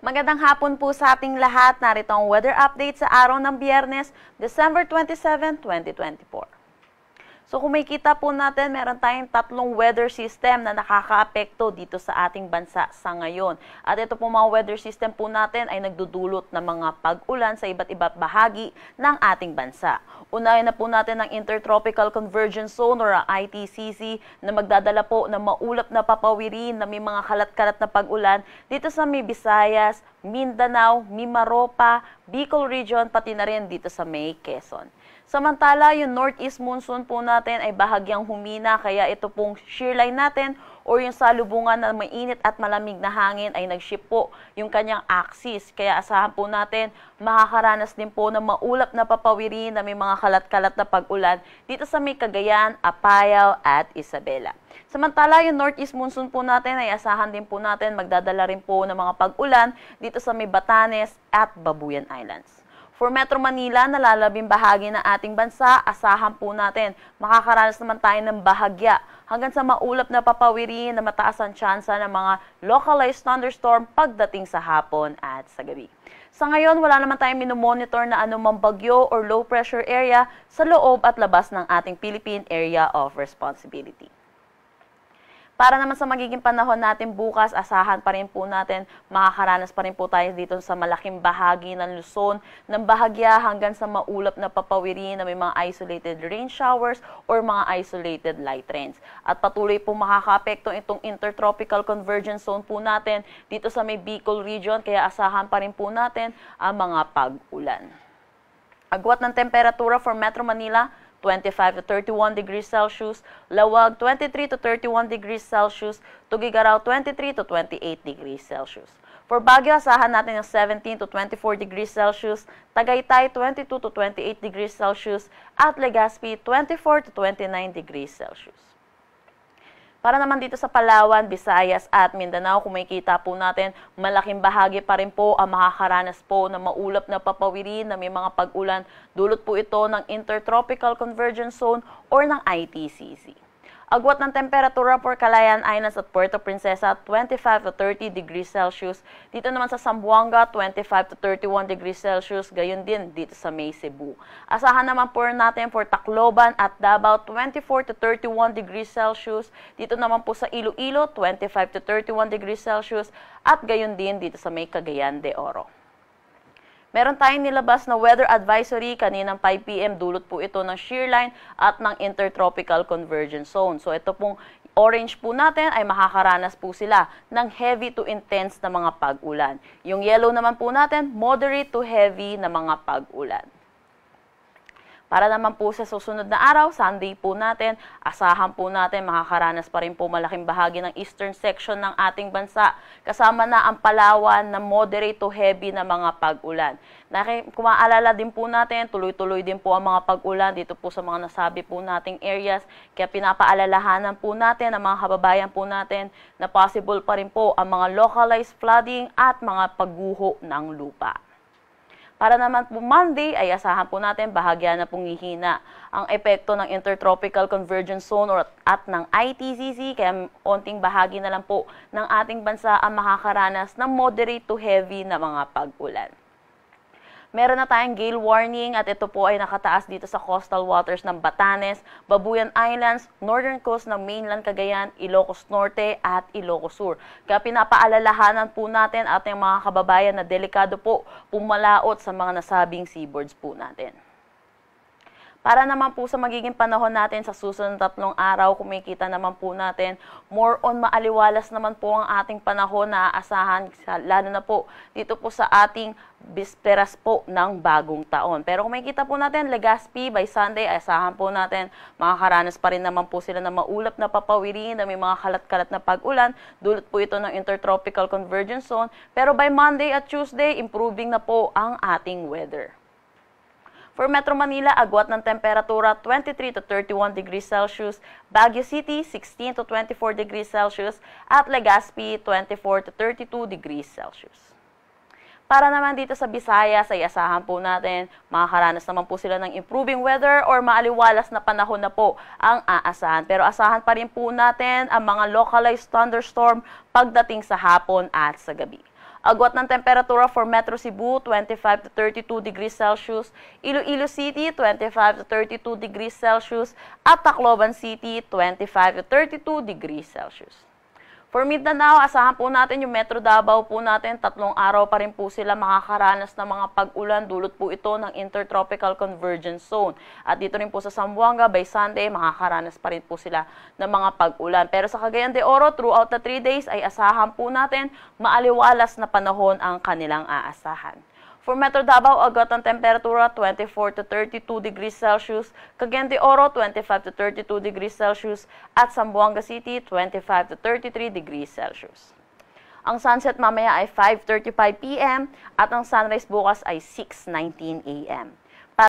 Magandang hapon po sa ating lahat. Narito ang weather update sa araw ng Biyernes, December 27, 2024. So kung makikita po natin, meron tayong tatlong weather system na nakakaapekto dito sa ating bansa sa ngayon. At ito po mga weather system po natin ay nagdudulot ng mga pag-ulan sa iba't iba't bahagi ng ating bansa. Unahin na po natin ang Intertropical Convergence Zone or ITCZ na magdadala po ng maulap na papawirin na may mga kalat-kalat na pag-ulan dito sa may Visayas, Mindanao, Mimaropa, Bicol Region, pati na rin dito sa may Quezon. Samantala, yung northeast monsoon po natin ay bahagyang humina, kaya ito pong shear line natin o yung salubungan na mainit at malamig na hangin ay nag-shift po yung kanyang axis. Kaya asahan po natin, makakaranas din po ng maulap na papawirin na may mga kalat-kalat na pag-ulan dito sa may Cagayan, Apayao at Isabela. Samantala, yung northeast monsoon po natin ay asahan din po natin magdadala rin po ng mga pag-ulan dito sa may Batanes at Babuyan Islands. For Metro Manila, nalalabing bahagi ng ating bansa, asahan po natin. Makakaranas naman tayo ng bahagya hanggang sa maulap na papawirin na mataas ang tsansa ng mga localized thunderstorm pagdating sa hapon at sa gabi. Sa ngayon, wala naman tayong minomonitor na anumang bagyo or low pressure area sa loob at labas ng ating Philippine Area of Responsibility. Para naman sa magiging panahon natin bukas, asahan pa rin po natin, makakaranas pa rin po tayo dito sa malaking bahagi ng Luzon ng bahagya hanggang sa maulap na papawirin na may mga isolated rain showers or mga isolated light rains. At patuloy po makakaapekto itong Intertropical Convergence Zone po natin dito sa may Bicol Region, kaya asahan pa rin po natin ang mga pag-ulan. Agwat ng temperatura for Metro Manila, 25 to 31 degrees Celsius, Lawag 23 to 31 degrees Celsius, Tugigaraw 23 to 28 degrees Celsius. For Baguio, asahan natin ng 17 to 24 degrees Celsius, Tagaytay 22 to 28 degrees Celsius, at Legazpi 24 to 29 degrees Celsius. Para naman dito sa Palawan, Visayas at Mindanao, kung makikita po natin, malaking bahagi pa rin po ang makakaranas po ng maulap na papawirin na may mga pag-ulan. Dulot po ito ng Intertropical Convergence Zone or ng ITCZ. Agwat ng temperatura for Calayan Islands at Puerto Princesa, 25 to 30 degrees Celsius. Dito naman sa Zamboanga, 25 to 31 degrees Celsius. Gayon din dito sa may Cebu. Asahan naman po natin for Tacloban at Davao, 24 to 31 degrees Celsius. Dito naman po sa Iloilo, 25 to 31 degrees Celsius. At gayon din dito sa may Cagayan de Oro. Meron tayong nilabas na weather advisory kaninang 5 p.m. Dulot po ito ng shear line at ng Intertropical Convergence Zone. So ito pong orange po natin ay makakaranas po sila ng heavy to intense na mga pag-ulan. Yung yellow naman po natin, moderate to heavy na mga pag-ulan. Para naman po sa susunod na araw, Sunday po natin, asahan po natin makakaranas pa rin po malaking bahagi ng eastern section ng ating bansa. Kasama na ang Palawan na moderate to heavy na mga pag-ulan. Kung maalala din po natin, tuloy-tuloy din po ang mga pag-ulan dito po sa mga nasabi po nating areas. Kaya pinapaalalahanan po natin ang mga kababayan po natin na possible pa rin po ang mga localized flooding at mga pagguho ng lupa. Para naman po Monday ay asahan po natin bahagya na pong hihina ang epekto ng Intertropical Convergence Zone at ng ITCZ, kaya onting bahagi na lang po ng ating bansa ang makakaranas ng moderate to heavy na mga pag-ulan. Meron na tayong gale warning at ito po ay nakataas dito sa coastal waters ng Batanes, Babuyan Islands, northern coast ng mainland Cagayan, Ilocos Norte at Ilocos Sur. Kaya pinapaalalahanan po natin ating mga kababayan na delikado po pumalaot sa mga nasabing seaboards po natin. Para naman po sa magiging panahon natin sa susunod na 3 araw, kumikita naman po natin, more on maaliwalas naman po ang ating panahon na aasahan, lalo na po dito po sa ating bisperas po ng bagong taon. Pero kung makikita po natin, Legazpi by Sunday, asahan po natin, makakaranas pa rin naman po sila ng maulap na papawirin na may mga kalat-kalat na pag-ulan. Dulot po ito ng Intertropical Convergence Zone. Pero by Monday at Tuesday, improving na po ang ating weather. For Metro Manila, agwat ng temperatura 23 to 31 degrees Celsius, Baguio City 16 to 24 degrees Celsius, at Legazpi 24 to 32 degrees Celsius. Para naman dito sa Visayas ay asahan po natin, makakaranas naman po sila ng improving weather or maaliwalas na panahon na po ang aasahan. Pero asahan pa rin po natin ang mga localized thunderstorm pagdating sa hapon at sa gabi. Agwat ng temperatura for Metro Cebu, 25 to 32 degrees Celsius. Iloilo City, 25 to 32 degrees Celsius. At Tacloban City, 25 to 32 degrees Celsius. For Mindanao, asahan po natin yung Metro Davao po natin, 3 araw pa rin po sila makakaranas ng mga pag-ulan. Dulot po ito ng Intertropical Convergence Zone. At dito rin po sa Zamboanga, by Sunday, makakaranas pa rin po sila ng mga pag-ulan. Pero sa Cagayan de Oro, throughout the 3 days, ay asahan po natin maaliwalas na panahon ang kanilang aasahan. For Metro Davao, agad ang temperatura 24 to 32 degrees Celsius, Cagayan de Oro 25 to 32 degrees Celsius, at Zamboanga City 25 to 33 degrees Celsius. Ang sunset mamaya ay 5:35 p.m. at ang sunrise bukas ay 6:19 a.m.